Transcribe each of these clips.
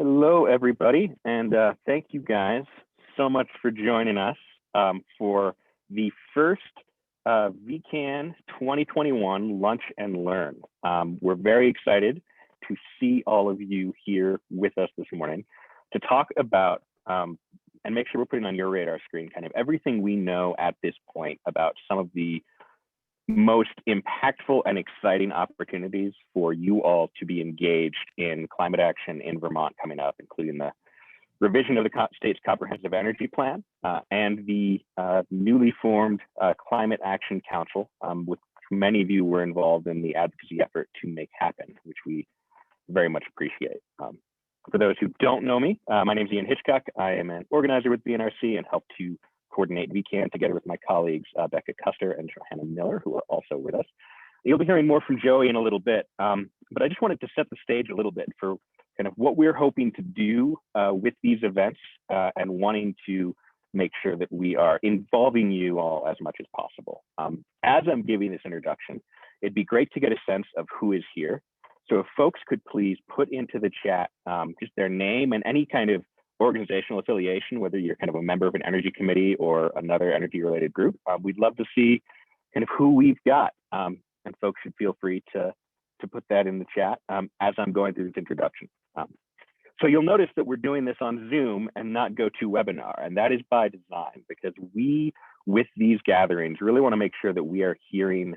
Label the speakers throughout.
Speaker 1: Hello, everybody, and thank you guys so much for joining us for the first VECAN 2021 Lunch and Learn. We're very excited to see all of you here with us this morning to talk about and make sure we're putting on your radar screen kind of everything we know at this point about some of the most impactful and exciting opportunities for you all to be engaged in climate action in Vermont coming up, including the revision of the state's comprehensive energy plan and the newly formed Climate Action Council, which many of you were involved in the advocacy effort to make happen, which we very much appreciate. For those who don't know me, my name is Ian Hitchcock. I am an organizer with BNRC and help to coordinate VECAN together with my colleagues, Becca Custer and Johanna Miller, who are also with us. You'll be hearing more from Joey in a little bit, but I just wanted to set the stage a little bit for kind of what we're hoping to do with these events and wanting to make sure that we are involving you all as much as possible. As I'm giving this introduction, it'd be great to get a sense of who is here. So if folks could please put into the chat just their name and any kind of organizational affiliation, whether you're kind of a member of an energy committee or another energy related group, we'd love to see kind of who we've got. And folks should feel free to put that in the chat as I'm going through this introduction. So you'll notice that we're doing this on Zoom and not GoToWebinar, and that is by design because we, with these gatherings, really want to make sure that we are hearing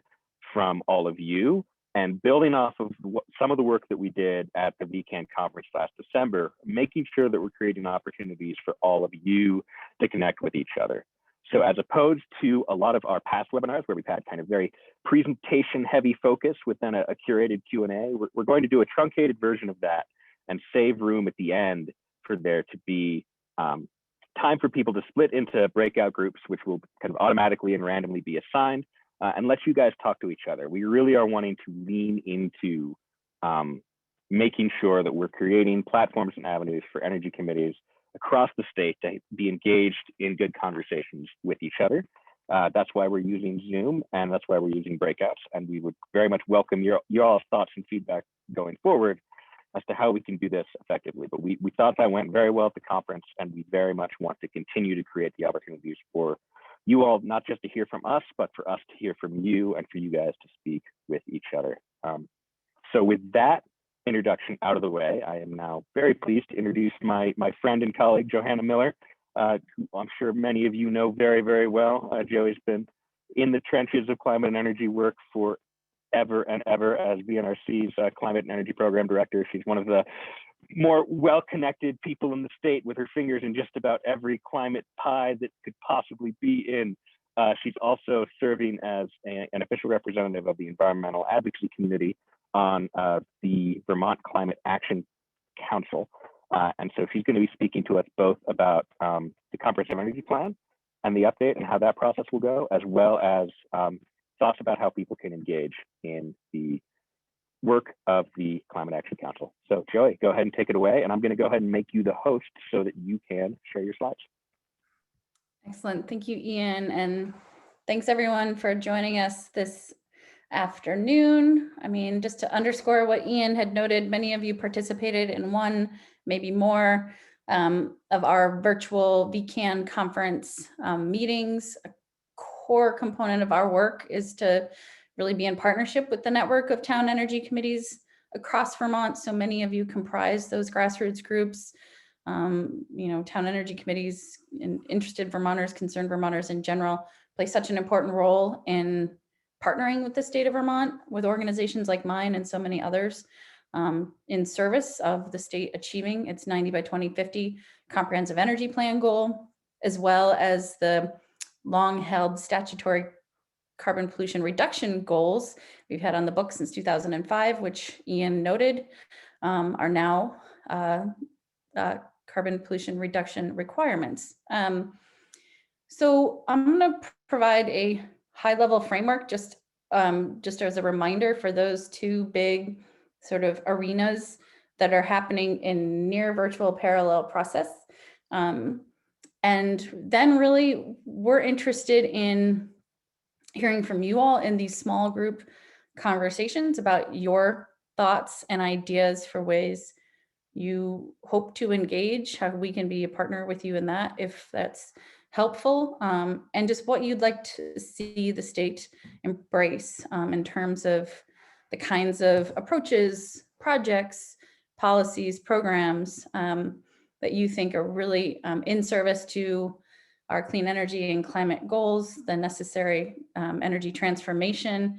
Speaker 1: from all of you and building off of some of the work that we did at the VECAN conference last December, making sure that we're creating opportunities for all of you to connect with each other. So as opposed to a lot of our past webinars where we've had kind of very presentation heavy focus with then a curated Q&A, we're going to do a truncated version of that and save room at the end for there to be time for people to split into breakout groups, which will kind of automatically and randomly be assigned. And let you guys talk to each other. We really are wanting to lean into making sure that we're creating platforms and avenues for energy committees across the state to be engaged in good conversations with each other. That's why we're using Zoom and that's why we're using breakouts. And we would very much welcome your all's thoughts and feedback going forward as to how we can do this effectively. But we thought that went very well at the conference and we very much want to continue to create the opportunities for you all, not just to hear from us, but for us to hear from you and for you guys to speak with each other. So with that introduction out of the way, I am now very pleased to introduce my friend and colleague, Johanna Miller, who I'm sure many of you know very, very well. Joey's been in the trenches of climate and energy work for ever and ever as VNRC's Climate and Energy Program Director. She's one of the more well-connected people in the state with her fingers in just about every climate pie that could possibly be in. She's also serving as an official representative of the environmental advocacy community on the Vermont Climate Action Council. And so she's going to be speaking to us both about the comprehensive energy plan and the update and how that process will go, as well as thoughts about how people can engage in the work of the Climate Action Council. So Joey, go ahead and take it away. And I'm going to go ahead and make you the host so that you can share your slides.
Speaker 2: Excellent. Thank you, Ian. And thanks everyone for joining us this afternoon. I mean, just to underscore what Ian had noted, many of you participated in one, maybe more, of our virtual VECAN conference meetings. A core component of our work is to really be in partnership with the network of town energy committees across Vermont. So many of you comprise those grassroots groups, town energy committees, and interested Vermonters, concerned Vermonters in general, play such an important role in partnering with the state of Vermont, with organizations like mine and so many others, in service of the state achieving its 90 by 2050 comprehensive energy plan goal, as well as the long-held statutory carbon pollution reduction goals we've had on the books since 2005, which Ian noted, are now carbon pollution reduction requirements. So I'm going to provide a high-level framework just as a reminder for those two big sort of arenas that are happening in near virtual parallel process. And then really we're interested in hearing from you all in these small group conversations about your thoughts and ideas for ways you hope to engage, how we can be a partner with you in that, if that's helpful, and just what you'd like to see the state embrace in terms of the kinds of approaches, projects, policies, programs that you think are really in service to our clean energy and climate goals, the necessary energy transformation,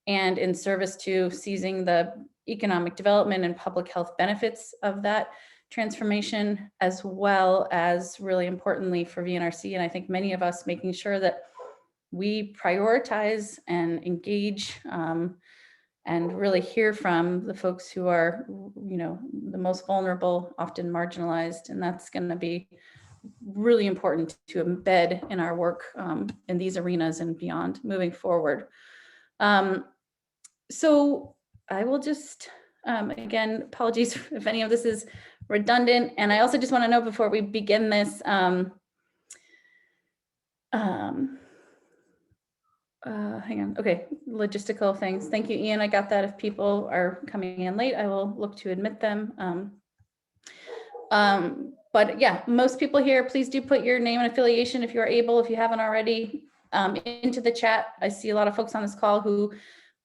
Speaker 2: and in service to seizing the economic development and public health benefits of that transformation, as well as, really importantly for VNRC, and I think many of us, making sure that we prioritize and engage and really hear from the folks who are, the most vulnerable, often marginalized, and that's going to be really important to embed in our work in these arenas and beyond moving forward. So I will just, again, apologies if any of this is redundant. And I also just want to know before we begin this, hang on. Okay, logistical things. Thank you, Ian. I got that. If people are coming in late, I will look to admit them. But yeah, most people here, please do put your name and affiliation if you are able, if you haven't already, into the chat. I see a lot of folks on this call who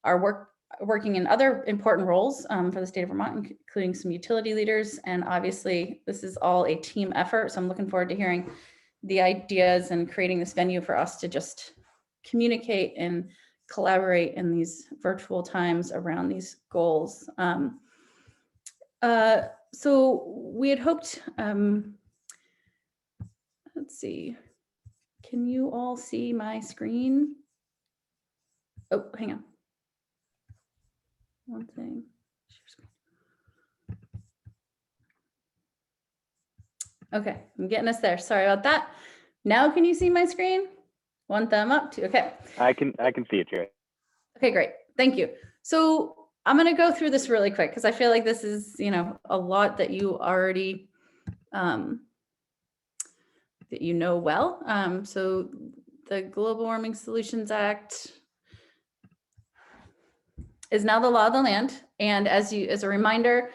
Speaker 2: are working in other important roles for the state of Vermont, including some utility leaders. And obviously this is all a team effort. So I'm looking forward to hearing the ideas and creating this venue for us to just communicate and collaborate in these virtual times around these goals. So we had hoped, let's see, can you all see my screen? Oh, hang on. One thing. Okay, I'm getting us there. Sorry about that. Now can you see my screen? One thumb up, two. Okay.
Speaker 1: I can see it, Jerry.
Speaker 2: Okay, great. Thank you. So I'm going to go through this really quick because I feel like this is, a lot that you already that you know well. So the Global Warming Solutions Act is now the law of the land. And as a reminder,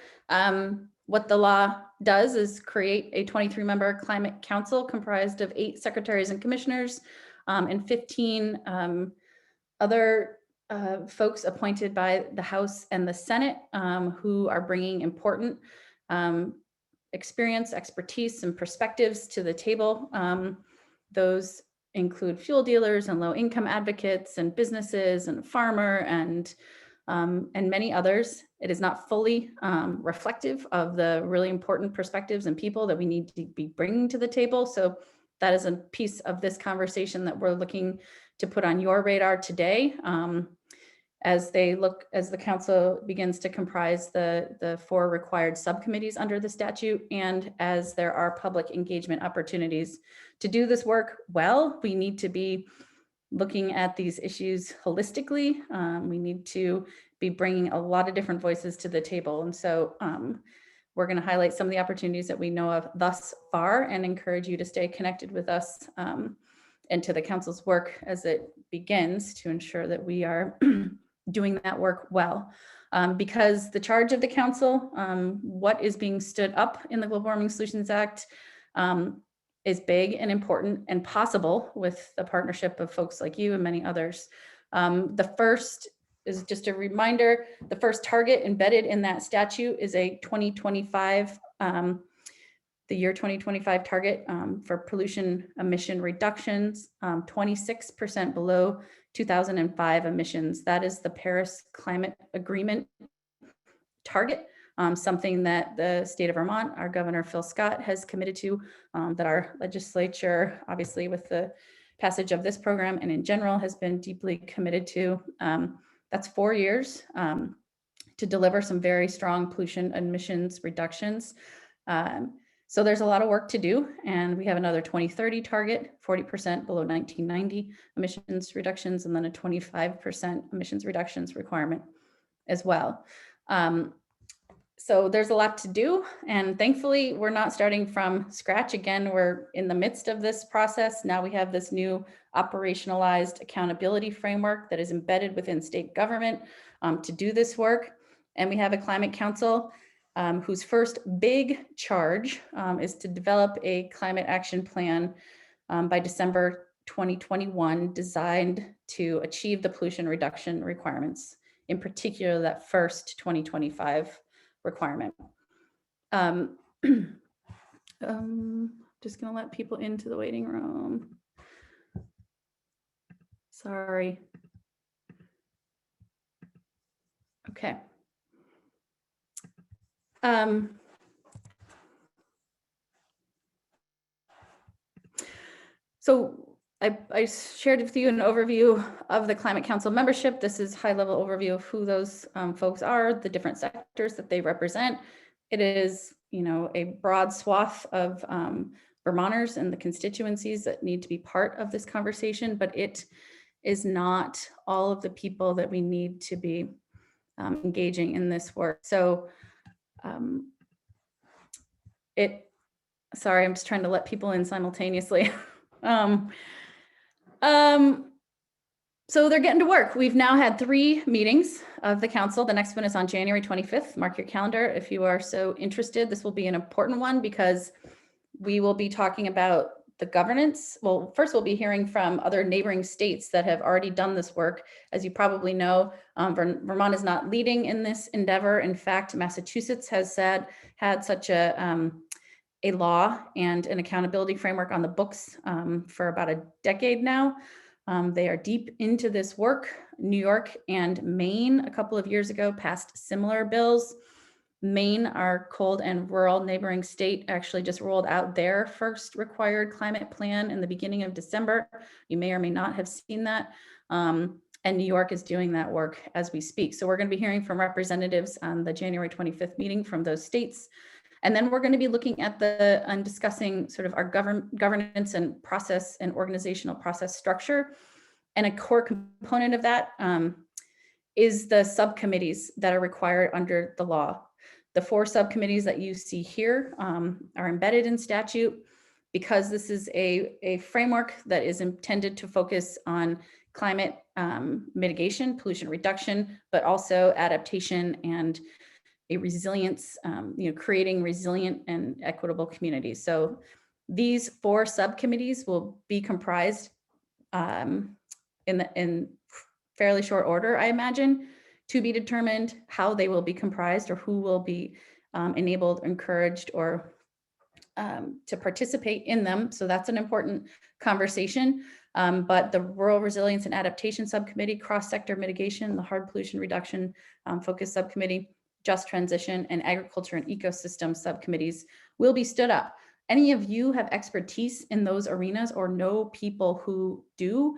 Speaker 2: what the law does is create a 23-member climate council comprised of 8 secretaries and commissioners and 15 other folks appointed by the House and the Senate who are bringing important experience, expertise, and perspectives to the table. Those include fuel dealers and low-income advocates and businesses and farmer and many others. It is not fully reflective of the really important perspectives and people that we need to be bringing to the table. So that is a piece of this conversation that we're looking to put on your radar today as the council begins to comprise the 4 required subcommittees under the statute, and as there are public engagement opportunities. To do this work well, we need to be looking at these issues holistically. We need to be bringing a lot of different voices to the table. And so we're going to highlight some of the opportunities that we know of thus far and encourage you to stay connected with us and to the council's work as it begins to ensure that we are doing that work well. Because the charge of the council, what is being stood up in the Global Warming Solutions Act is big and important and possible with the partnership of folks like you and many others. The first is just a reminder, the first target embedded in that statute is a 2025, the year 2025 target for pollution emission reductions, 26% below 2005 emissions. That is the Paris Climate Agreement target. Something that the state of Vermont, our Governor Phil Scott has committed to, that our legislature, obviously with the passage of this program and in general, has been deeply committed to. That's 4 years to deliver some very strong pollution emissions reductions. So there's a lot of work to do, and we have another 2030 target, 40% below 1990 emissions reductions, and then a 25% emissions reductions requirement as well. So there's a lot to do, and thankfully we're not starting from scratch. Again, we're in the midst of this process. Now we have this new operationalized accountability framework that is embedded within state government to do this work. And we have a climate council whose first big charge is to develop a climate action plan by December 2021, designed to achieve the pollution reduction requirements, in particular that first 2025 requirement. Just gonna let people into the waiting room. Sorry. Okay. So I shared with you an overview of the Climate Council membership. This is high-level overview of who those folks are, the different sectors that they represent. It is, you know, a broad swath of Vermonters and the constituencies that need to be part of this conversation, but it is not all of the people that we need to be engaging in this work. So sorry, I'm just trying to let people in simultaneously. So they're getting to work. We've now had 3 meetings of the council. The next one is on January 25th. Mark your calendar if you are so interested. This will be an important one because we will be talking about the governance. Well, first we'll be hearing from other neighboring states that have already done this work. As you probably know, Vermont is not leading in this endeavor. In fact, Massachusetts has had such a law and an accountability framework on the books for about a decade now. They are deep into this work. New York and Maine a couple of years ago passed similar bills. Maine, our cold and rural neighboring state, actually just rolled out their first required climate plan in the beginning of December. You may or may not have seen that. And New York is doing that work as we speak. So we're going to be hearing from representatives on the January 25th meeting from those states. And then we're going to be looking at and discussing sort of our governance and process and organizational process structure. And a core component of that is the subcommittees that are required under the law. The 4 subcommittees that you see here are embedded in statute because this is a framework that is intended to focus on climate mitigation, pollution reduction, but also adaptation and a resilience, creating resilient and equitable communities. So these 4 subcommittees will be comprised in fairly short order, I imagine, to be determined how they will be comprised or who will be enabled, encouraged, or to participate in them. So that's an important conversation. But the Rural Resilience and Adaptation Subcommittee, Cross-Sector Mitigation, the Hard Pollution Reduction Focus Subcommittee, Just Transition, and Agriculture and Ecosystem subcommittees will be stood up. Any of you have expertise in those arenas or know people who do?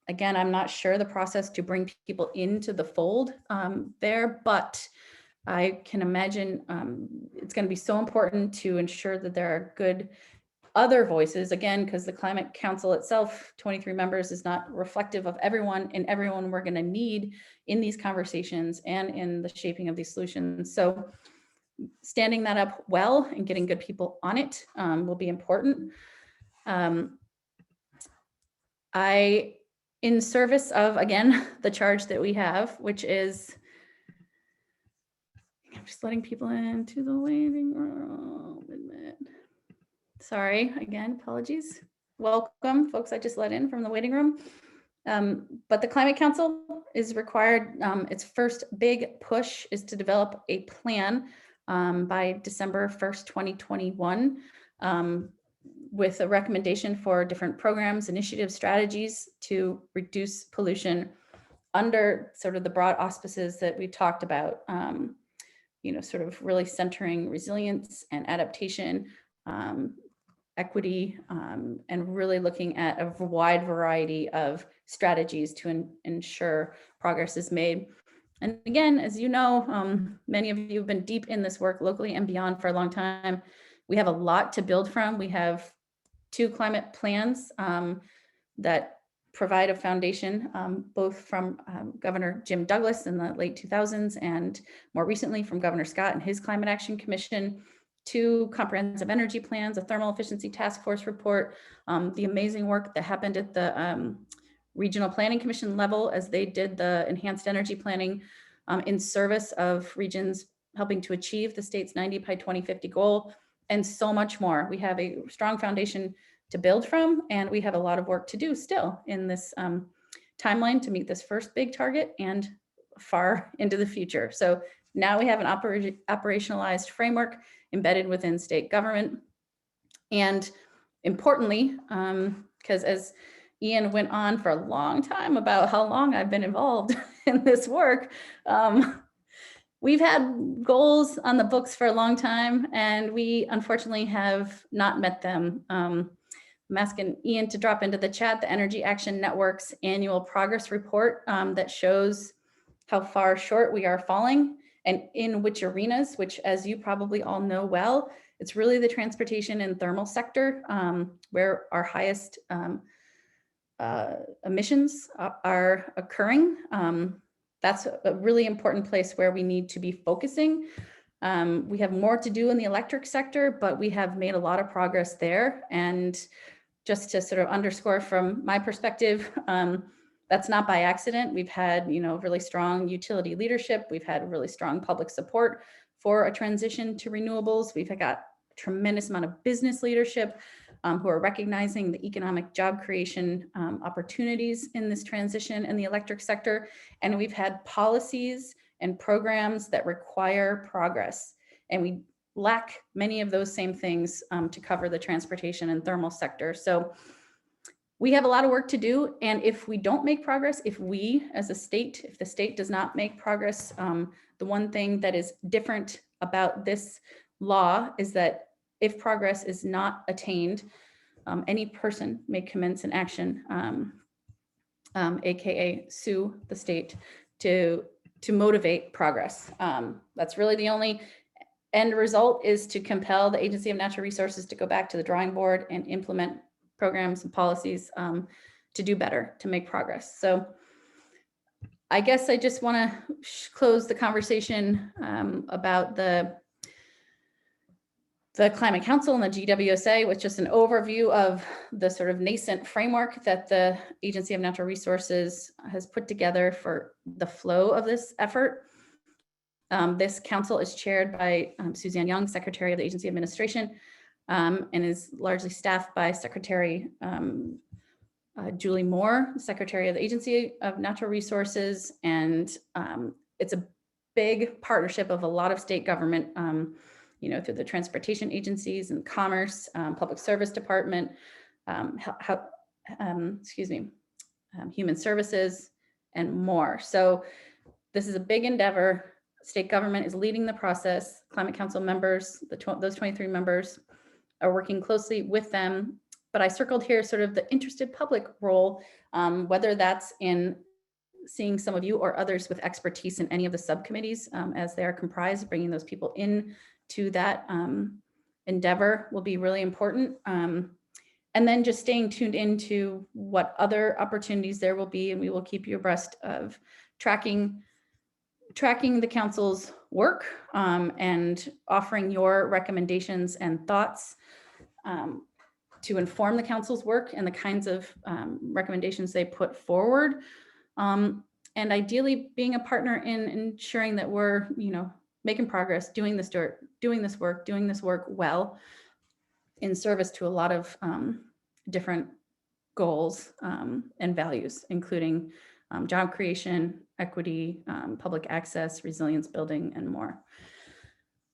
Speaker 2: Again, I'm not sure the process to bring people into the fold there, but I can imagine it's going to be so important to ensure that there are good other voices, again, because the Climate Council itself, 23 members, is not reflective of everyone and everyone we're going to need in these conversations and in the shaping of these solutions. So standing that up well and getting good people on it will be important. In service of, again, the charge that we have, which is, I'm just letting people into the waiting room. Sorry, again, apologies. Welcome, folks I just let in from the waiting room. But the Climate Council is required, its first big push is to develop a plan by December 1st, 2021, with a recommendation for different programs, initiatives, strategies to reduce pollution under sort of the broad auspices that we talked about, sort of really centering resilience and adaptation, equity, and really looking at a wide variety of strategies to ensure progress is made. And again, as you know, many of you have been deep in this work locally and beyond for a long time. We have a lot to build from. We have 2 climate plans that provide a foundation, both from Governor Jim Douglas in the late 2000s and more recently from Governor Scott and his Climate Action Commission, 2 comprehensive energy plans, a thermal efficiency task force report, the amazing work that happened at the Regional Planning Commission level as they did the enhanced energy planning in service of regions helping to achieve the state's 90 by 2050 goal, and so much more. We have a strong foundation to build from, and we have a lot of work to do still in this timeline to meet this first big target and far into the future. So now we have an operationalized framework embedded within state government. And importantly, because as Ian went on for a long time about how long I've been involved in this work, we've had goals on the books for a long time, and we unfortunately have not met them. I'm asking Ian to drop into the chat the Energy Action Network's annual progress report that shows how far short we are falling and in which arenas, which, as you probably all know well, it's really the transportation and thermal sector where our highest emissions are occurring. That's a really important place where we need to be focusing. We have more to do in the electric sector, but we have made a lot of progress there. And just to sort of underscore from my perspective, that's not by accident. We've had, really strong utility leadership. We've had really strong public support for a transition to renewables. We've got a tremendous amount of business leadership who are recognizing the economic job creation opportunities in this transition in the electric sector. And we've had policies and programs that require progress. And we lack many of those same things to cover the transportation and thermal sector. So we have a lot of work to do. And if we don't make progress, if we as a state, if the state does not make progress, the one thing that is different about this law is that if progress is not attained, any person may commence an action, AKA sue the state to motivate progress. That's really the only end result, is to compel the Agency of Natural Resources to go back to the drawing board and implement programs and policies to do better, to make progress. So I guess I just want to close the conversation about the Climate Council and the GWSA with just an overview of the sort of nascent framework that the Agency of Natural Resources has put together for the flow of this effort. This council is chaired by Suzanne Young, Secretary of the Agency Administration, and is largely staffed by Secretary Julie Moore, Secretary of the Agency of Natural Resources. And it's a big partnership of a lot of state government, through the transportation agencies and commerce, public service department, human services, and more. So this is a big endeavor. State government is leading the process. Climate Council members, those 23 members, are working closely with them. But I circled here sort of the interested public role, whether that's in seeing some of you or others with expertise in any of the subcommittees as they are comprised, bringing those people in to that endeavor will be really important. And then just staying tuned into what other opportunities there will be, and we will keep you abreast of tracking the council's work and offering your recommendations and thoughts to inform the council's work and the kinds of recommendations they put forward. And ideally being a partner in ensuring that we're, making progress, doing this work well in service to a lot of different goals and values, including job creation, equity, public access, resilience building, and more.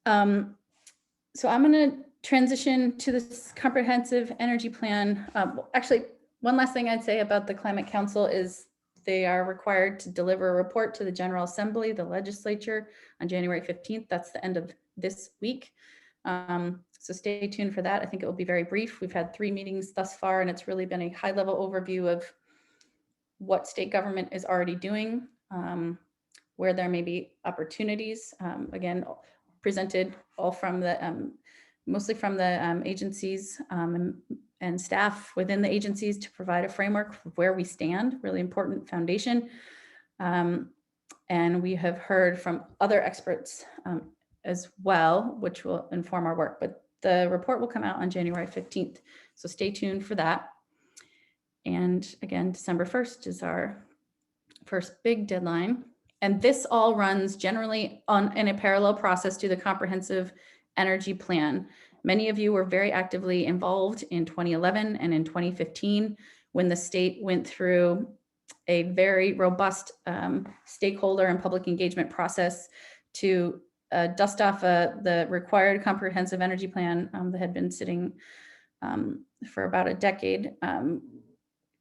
Speaker 2: So I'm going to transition to this comprehensive energy plan. Actually, one last thing I'd say about the Climate Council is they are required to deliver a report to the General Assembly, the legislature, on January 15th. That's the end of this week. So stay tuned for that. I think it will be very brief. We've had 3 meetings thus far, and it's really been a high-level overview of what state government is already doing, where there may be opportunities. Again, presented all from the, mostly from the agencies and staff within the agencies to provide a framework for where we stand, really important foundation. And we have heard from other experts as well, which will inform our work, but the report will come out on January 15th. So stay tuned for that. And again, December 1st is our first big deadline. And this all runs generally in a parallel process to the comprehensive energy plan. Many of you were very actively involved in 2011 and in 2015 when the state went through a very robust stakeholder and public engagement process to dust off the required comprehensive energy plan that had been sitting for about a decade,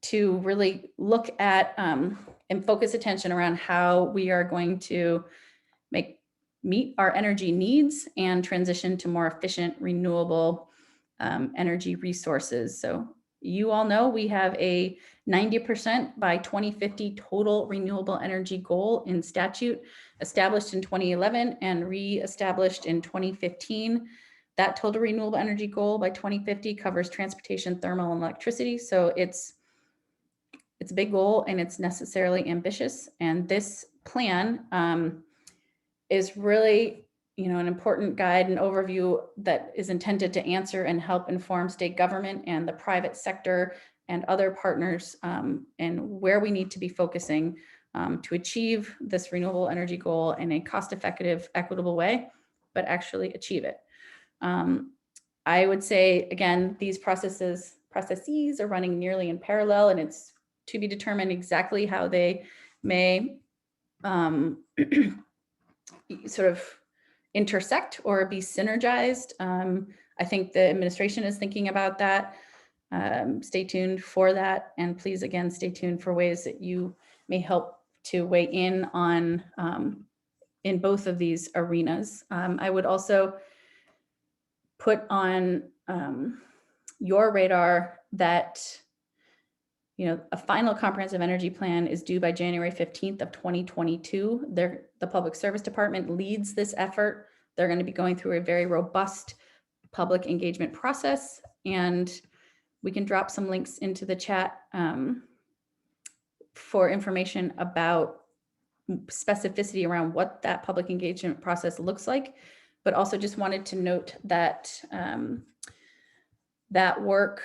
Speaker 2: to really look at and focus attention around how we are going to meet our energy needs and transition to more efficient, renewable energy resources. So you all know we have a 90% by 2050 total renewable energy goal in statute, established in 2011 and re-established in 2015. That total renewable energy goal by 2050 covers transportation, thermal, and electricity. So it's a big goal and it's necessarily ambitious. And this plan is really, an important guide and overview that is intended to answer and help inform state government and the private sector and other partners and where we need to be focusing to achieve this renewable energy goal in a cost-effective, equitable way, but actually achieve it. I would say, again, these processes are running nearly in parallel, and it's to be determined exactly how they may sort of intersect or be synergized. I think the administration is thinking about that. Stay tuned for that. And please, again, stay tuned for ways that you may help to weigh in on in both of these arenas. I would also put on your radar that a final comprehensive energy plan is due by January 15th of 2022. The Public Service Department leads this effort. They're going to be going through a very robust public engagement process, and we can drop some links into the chat for information about specificity around what that public engagement process looks like. But also just wanted to note that that work,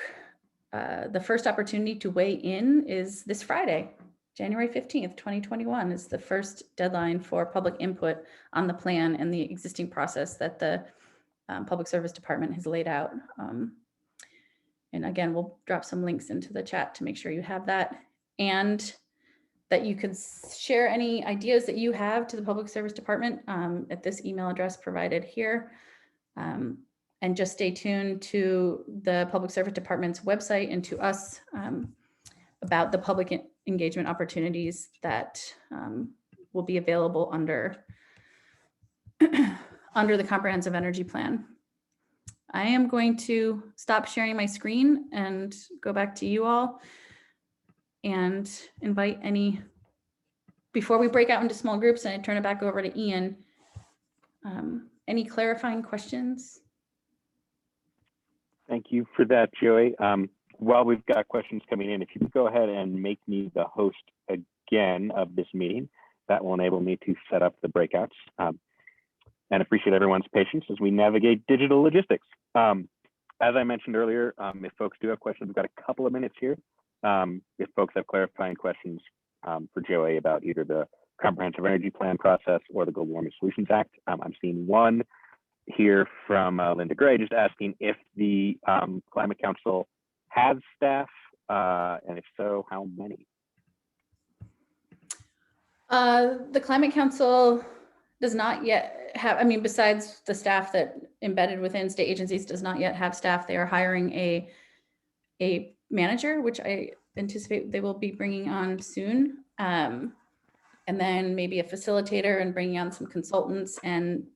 Speaker 2: the first opportunity to weigh in is this Friday, January 15th, 2021 is the first deadline for public input on the plan and the existing process that the Public Service Department has laid out. And again, we'll drop some links into the chat to make sure you have that, and that you could share any ideas that you have to the Public Service Department at this email address provided here. And just stay tuned to the Public Service Department's website and to us about the public engagement opportunities that will be available under the Comprehensive Energy Plan. I am going to stop sharing my screen and go back to you all and invite before we break out into small groups and I turn it back over to Ian, any clarifying questions?
Speaker 1: Thank you for that, Joey. While we've got questions coming in, if you could go ahead and make me the host again of this meeting, that will enable me to set up the breakouts. And appreciate everyone's patience as we navigate digital logistics. As I mentioned earlier, if folks do have questions, we've got a couple of minutes here. If folks have clarifying questions for Joey about either the Comprehensive Energy Plan process or the Global Warming Solutions Act, I'm seeing one here from Linda Gray just asking if the Climate Council has staff, and if so, how many?
Speaker 2: The Climate Council does not yet have, besides the staff that embedded within state agencies, does not yet have staff. They are hiring a manager, which I anticipate they will be bringing on soon. And then maybe a facilitator and bringing on some consultants and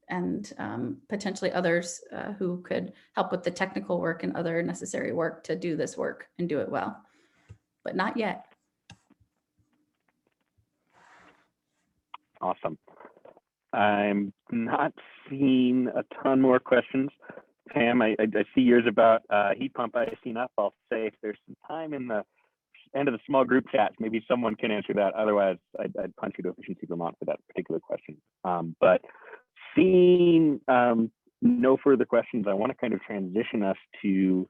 Speaker 2: potentially others who could help with the technical work and other necessary work to do this work and do it well, but not yet.
Speaker 1: Awesome. I'm not seeing a ton more questions. Pam, I see yours about heat pump icing up. I'll say if there's some time in the end of the small group chat, maybe someone can answer that. Otherwise, I'd punch you to Efficiency Vermont for that particular question. But seeing no further questions, I want to kind of transition us to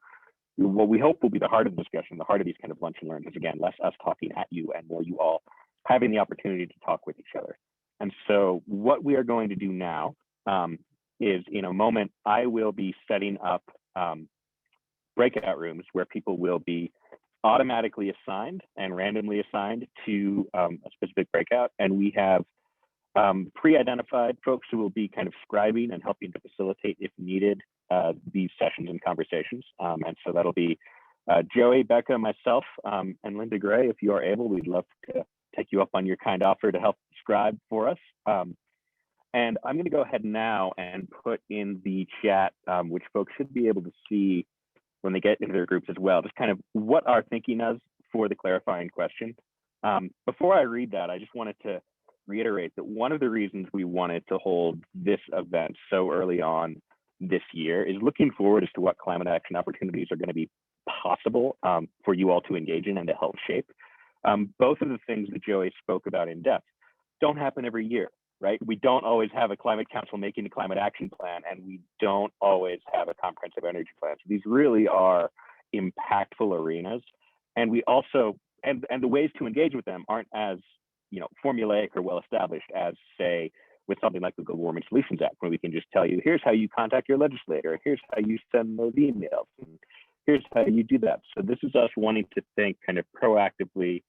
Speaker 1: what we hope will be the heart of the discussion, the heart of these kind of lunch and learns is, again, less us talking at you and more you all having the opportunity to talk with each other. And so what we are going to do now is, in a moment, I will be setting up breakout rooms where people will be automatically assigned and randomly assigned to a specific breakout. And we have pre-identified folks who will be kind of scribing and helping to facilitate, if needed, these sessions and conversations. And so that'll be Joey, Becca, myself, and Linda Gray. If you are able, we'd love to take you up on your kind offer to help scribe for us. And I'm going to go ahead now and put in the chat, which folks should be able to see when they get into their groups as well, just kind of what our thinking is for the clarifying question. Before I read that, I just wanted to reiterate that one of the reasons we wanted to hold this event so early on this year is looking forward as to what climate action opportunities are going to be possible for you all to engage in and to help shape. Both of the things that Joey spoke about in depth don't happen every year, right? We don't always have a climate council making a climate action plan, and we don't always have a comprehensive energy plan. So these really are impactful arenas. And we also, and the ways to engage with them aren't as, formulaic or well-established as, say, with something like the Global Warming Solutions Act, where we can just tell you, here's how you contact your legislator, here's how you send those emails, and here's how you do that. So this is us wanting to think kind of proactively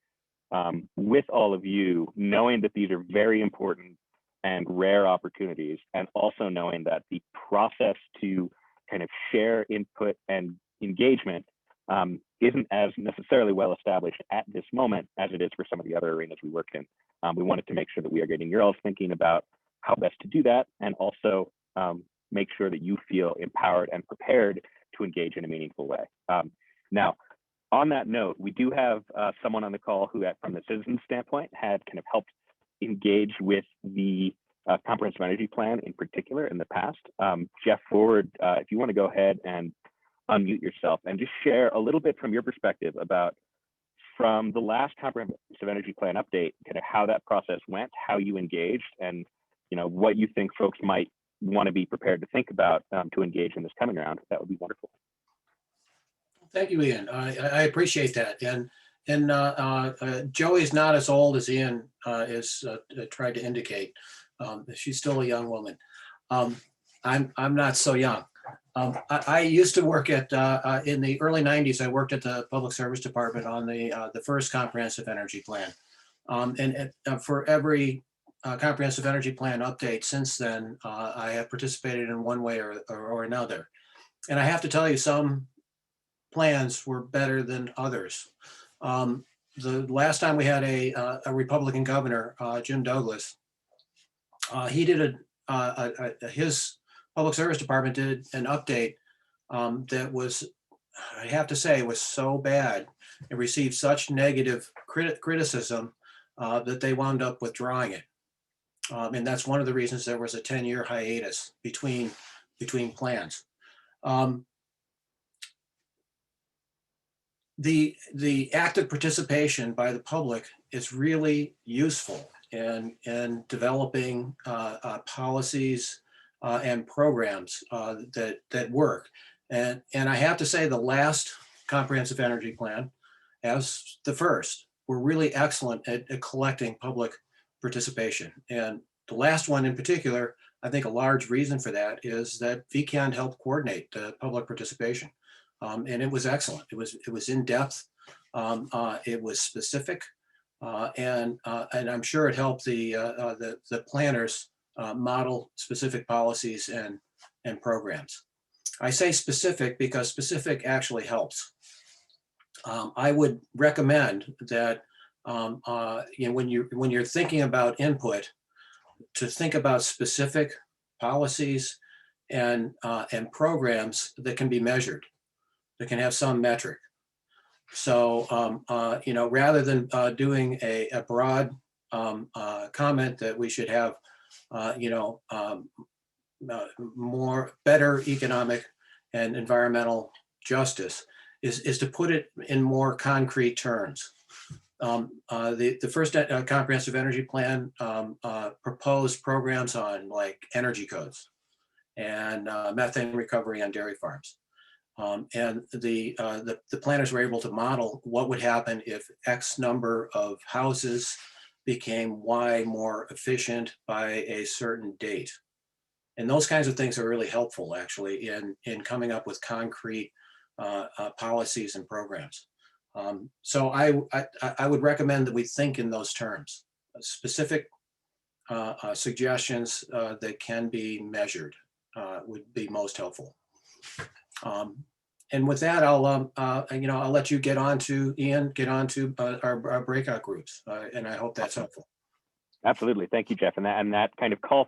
Speaker 1: with all of you, knowing that these are very important and rare opportunities, and also knowing that the process to kind of share input and engagement isn't as necessarily well established at this moment as it is for some of the other arenas we work in. We wanted to make sure that we are getting your all's thinking about how best to do that, and also make sure that you feel empowered and prepared to engage in a meaningful way. Now, on that note, we do have someone on the call who, from the citizen standpoint, had kind of helped engage with the comprehensive energy plan in particular in the past. Jeff Forward, if you want to go ahead and unmute yourself and just share a little bit from your perspective about, from the last comprehensive energy plan update, kind of how that process went, how you engaged, and what you think folks might want to be prepared to think about to engage in this coming round. That would be wonderful.
Speaker 3: Thank you, Ian. I appreciate that. And Joey's not as old as Ian is tried to indicate. She's still a young woman. I'm not so young. I used to work at in the early '90s. I worked at the Public Service Department on the first comprehensive energy plan, and for every comprehensive energy plan update since then, I have participated in one way or another. And I have to tell you, some plans were better than others. The last time we had a Republican governor, Jim Douglas, he did his Public Service Department did an update that was, I have to say, was so bad and received such negative criticism that they wound up withdrawing it. And that's one of the reasons there was a 10-year hiatus between plans. The active participation by the public is really useful in developing policies and programs that work. And I have to say, the last comprehensive energy plan, as the first, were really excellent at collecting public participation. And the last one in particular, I think a large reason for that is that VECAN helped coordinate the public participation. And it was excellent. It was in depth. It was specific, and I'm sure it helped the planners model specific policies and programs. I say specific because specific actually helps. I would recommend that when you're thinking about input, to think about specific policies and programs that can be measured, that can have some metric. So, rather than doing a broad comment that we should have, better economic and environmental justice, is to put it in more concrete terms. The first comprehensive energy plan proposed programs on like energy codes and methane recovery on dairy farms. And the planners were able to model what would happen if X number of houses became Y more efficient by a certain date. And those kinds of things are really helpful, actually, in coming up with concrete policies and programs. So I would recommend that we think in those terms, specific suggestions that can be measured would be most helpful. And with that, I'll let you get on to Ian, get on to our breakout groups, and I hope that's helpful.
Speaker 1: Absolutely. Thank you, Jeff. And that kind of call